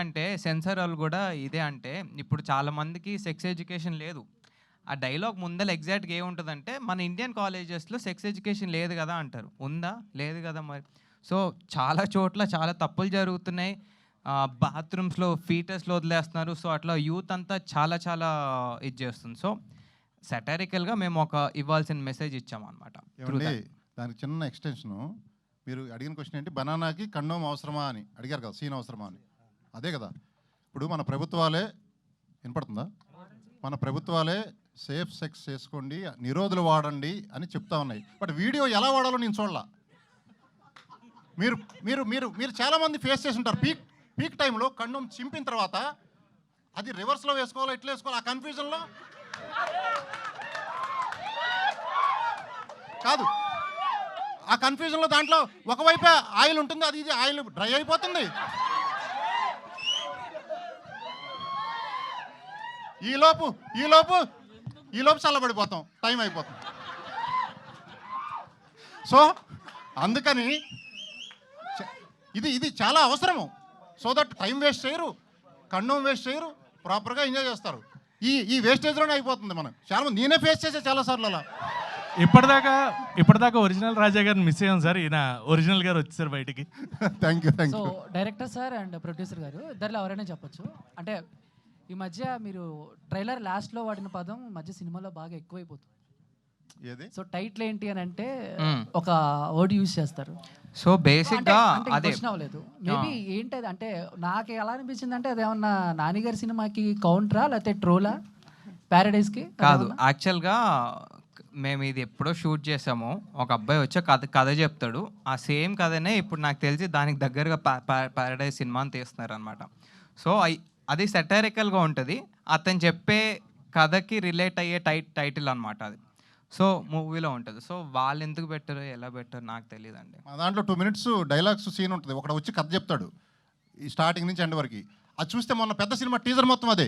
అంటే సెన్సార్ వాళ్ళు కూడా ఇదే అంటే ఇప్పుడు చాలా మందికి సెక్స్ ఎడ్యుకేషన్ లేదు. ఆ డైలాగ్ ముందల ఎగ్జాక్ట్‌గా ఏముంటదంటే, మన ఇండియన్ కాలేజెస్‌లో సెక్స్ ఎడ్యుకేషన్ లేదు గదా అంటారు. ఉందా? లేదు గదా మరి. సో, చాలా చోట్ల చాలా తప్పులు జరుగుతున్నాయి. బాత్రూమ్స్‌లో ఫీటస్‌లు వదిలేస్తున్నారు. సో, అట్లా యూత్ అంతా చాలా చాలా ఇది చేస్తుంది. సో, సాటారికల్‌గా మేము ఒక ఇవ్వాల్సిన మెసేజ్ ఇచ్చామన్నమాట. ఏవండి దానికి చిన్న ఎక్స్టెన్షను. మీరు అడిగిన క్వశ్చన్ ఏంటి, బనానాకి కండోమ్ అవసరమా అని అడిగారు కదా, సీన్ అవసరమా అని. అదే కదా, ఇప్పుడు మన ప్రభుత్వాలే వినపడుతుందా, మన ప్రభుత్వాలే సేఫ్ సెక్స్ చేసుకోండి, నిరోధులు వాడండి అని చెప్తా ఉన్నాయి. బట్ వీడియో ఎలా వాడాలో నేను చూడాల. మీరు మీరు మీరు మీరు చాలామంది ఫేస్ చేసి ఉంటారు. పీక్ టైంలో కండోమ్ చింపిన తర్వాత అది రివర్స్లో వేసుకోవాలో ఎట్లా వేసుకోవాలో ఆ కన్ఫ్యూజన్లో కాదు, ఆ కన్ఫ్యూజన్లో దాంట్లో ఒకవైపే ఆయిల్ ఉంటుంది, అది ఇది ఆయిల్ డ్రై అయిపోతుంది. ఈలోపు చల్లబడిపోతాం, టైం అయిపోతుంది. సో అందుకని ఇది చాలా అవసరము. సో దట్ టైం వేస్ట్ చేయరు, కండోమ్ వేస్ట్ చేయరు, ప్రాపర్గా ఎంజాయ్ చేస్తారు. ఈ వేస్టేజ్లోనే అయిపోతుంది. మనం చాలామంది, నేనే ఫేస్ చేసే చాలాసార్లు అలా. ఇప్పటిదాకా ఒరిజినల్ రాజా గారిని మిస్ అయ్యాం సార్. ఈయన ఒరిజినల్ గారు వచ్చేసారు బయటికి. Thank you. So director sir and producer గారు ఇద్దరిలో ఎవరైనా చెప్పొచ్చు. అంటే ఈ మధ్య మీరు ట్రైలర్ లాస్ట్లో వాడిన పదం మధ్య సినిమాలో బాగా ఎక్కువైపోతుంది. ఏది? సో టైటిల్ ఏంటి అని అంటే ఒక వర్డ్ యూజ్ చేస్తారు. సో బేసిక్గా అదే అవ్వలేదు మేబీ ఏంటది అంటే, నాకు ఎలా అనిపించింది అంటే అదేమన్నా నానిగారి సినిమాకి కౌంటరా లేకపోతే ట్రోలా ప్యారడైజ్కి కాదు. యాక్చువల్గా మేము ఇది ఎప్పుడో షూట్ చేసాము. ఒక అబ్బాయి వచ్చి కథ చెప్తాడు. ఆ సేమ్ కథనే ఇప్పుడు నాకు తెలిసి దానికి దగ్గరగా ప్యారడైజ్ సినిమా అని తీస్తున్నారు అనమాట. సో అది సెటారికల్గా ఉంటుంది. అతను చెప్పే కథకి రిలేట్ అయ్యే టైటిల్ అనమాట అది. సో మూవీలో ఉంటుంది. సో వాళ్ళు ఎందుకు పెట్టారు, ఎలా పెట్టారు నాకు తెలియదండి. మా దాంట్లో 2 minutes డైలాగ్స్ సీన్ ఉంటుంది. ఒకడు వచ్చి కథ చెప్తాడు ఈ స్టార్టింగ్ నుంచి ఎండ్ వరకు. అది చూస్తే మొన్న పెద్ద సినిమా టీజర్ మొత్తం అదే.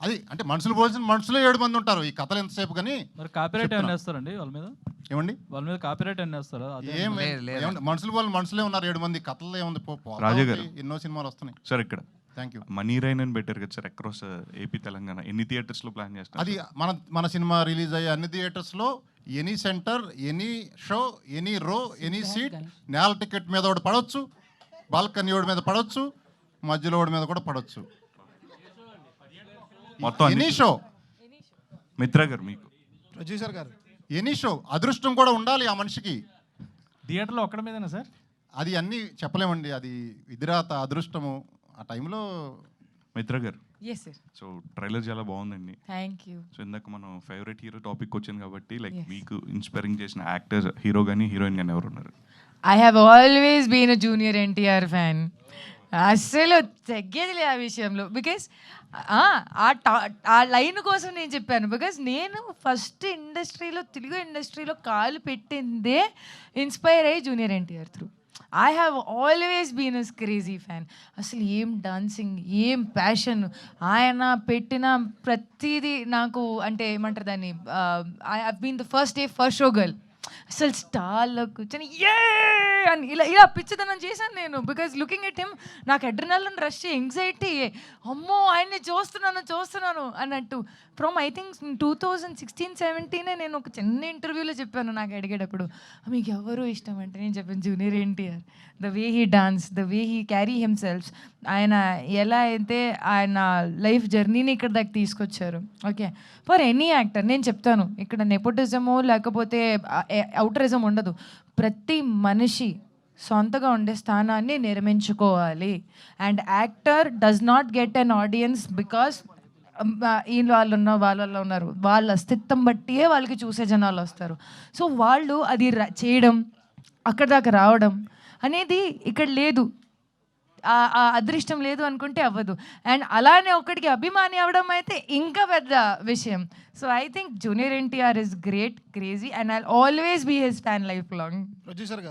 అది అంటే మనుషులు పోల్సిన మనుషులే 7 మంది ఉంటారు ఈ కథలు ఎంతసేపు. కానీ మరి కాపీరైట్ ఏమైనా వేస్తారండి వాళ్ళ మీద? ఏమండి వాళ్ళ మీద కాపీరైట్ ఏమైనా వేస్తారా? మనుషులు వాళ్ళు మనుషులే ఉన్నారు 7 మంది. కథల్లో ఏముంది, రాజా గారు ఎన్నో సినిమాలు వస్తున్నాయి సార్. ఇక్కడ థ్యాంక్ యూ. మనీ రైన్ అని బెటర్ కదా సార్ అక్రాస్ ఏపీ తెలంగాణ. ఎన్ని థియేటర్స్లో ప్లాన్ చేస్తారు? అది మన సినిమా రిలీజ్ అయ్యే అన్ని థియేటర్స్లో any centre, any show, any రో, ఎనీ సీట్, నేల టికెట్ మీద ఒకటి పడవచ్చు, బాల్కనీ ఓడి మీద పడవచ్చు, మధ్యలో ఓడి మీద కూడా పడవచ్చు. మొత్తం ఎనీ షో. మిత్ర గారు మీకు ప్రొడ్యూసర్ గారు ఎనీ షో. అదృష్టం కూడా ఉండాలి ఆ మనిషికి. థియేటర్లో ఒక్కడి మీదనా సార్? అది అన్నీ చెప్పలేమండి, అది విధిరాత, అదృష్టము ఆ టైంలో. మిత్ర గారు yes sir, సో ట్రైలర్ చాలా బాగుందండి. thank you. సో ఇందాక మనం ఫేవరెట్ హీరో టాపిక్ వచ్చింది కాబట్టి లైక్ మీకు ఇన్స్పైరింగ్ చేసిన యాక్టర్స్, హీరో కానీ హీరోయిన్ కానీ ఎవరు ఉన్నారు? I have always been a junior NTR fan. అస్సలు తగ్గేదిలే ఆ విషయంలో. బికాస్ ఆ లైన్ కోసం నేను చెప్పాను. బికాస్ నేను ఫస్ట్ ఇండస్ట్రీలో, తెలుగు ఇండస్ట్రీలో కాలు పెట్టిందే ఇన్స్పైర్ అయ్యి junior NTR through. I have always been as crazy fan. అసలు ఏం డాన్సింగ్, ఏం ప్యాషన్, ఆయన పెట్టిన ప్రతిదీ నాకు అంటే ఏమంటారు దాన్ని, I have been the first show girl. అసలు స్టార్లో కూర్చొని ఏ అని ఇలా పిచ్చిదనం చేశాను నేను. బికాజ్ లుకింగ్ ఎట్ హిమ్ నాకు అడ్రినలిన్ రష్, ఎంగ్జైటీ, అమ్మో ఆయన్ని చూస్తున్నాను అన్నట్టు. ఫ్రమ్ ఐ థింక్ 2016-17 నేను ఒక చిన్న ఇంటర్వ్యూలో చెప్పాను, నాకు అడిగేటప్పుడు మీకు ఎవరు ఇష్టం అంటే నేను చెప్పాను junior NTR. The way he dance, the way he carry himself, ఆయన ఎలా అయితే ఆయన లైఫ్ జర్నీని ఇక్కడ దాకా తీసుకొచ్చారు. ఓకే, ఫర్ ఎనీ యాక్టర్ నేను చెప్తాను, ఇక్కడ నెపోటిజమో లేకపోతే అవుటరిజం ఉండదు. ప్రతి మనిషి సొంతగా ఉండే స్థానాన్ని నిర్మించుకోవాలి. And actor does not get an audience because వాళ్ళు ఉన్నారు, వాళ్ళ అస్తిత్వం బట్టియే వాళ్ళకి చూసే జనాలు వస్తారు. సో వాళ్ళు అది చేయడం, అక్కడ దాకా రావడం అనేది ఇక్కడ లేదు. ఆ అదృష్టం లేదు అనుకుంటే అవ్వదు. అండ్ అలానే ఒకటికి అభిమాని అవ్వడం అయితే ఇంకా పెద్ద విషయం. So I think junior NTR is great, crazy, and I always be his fan life long. Producer గారు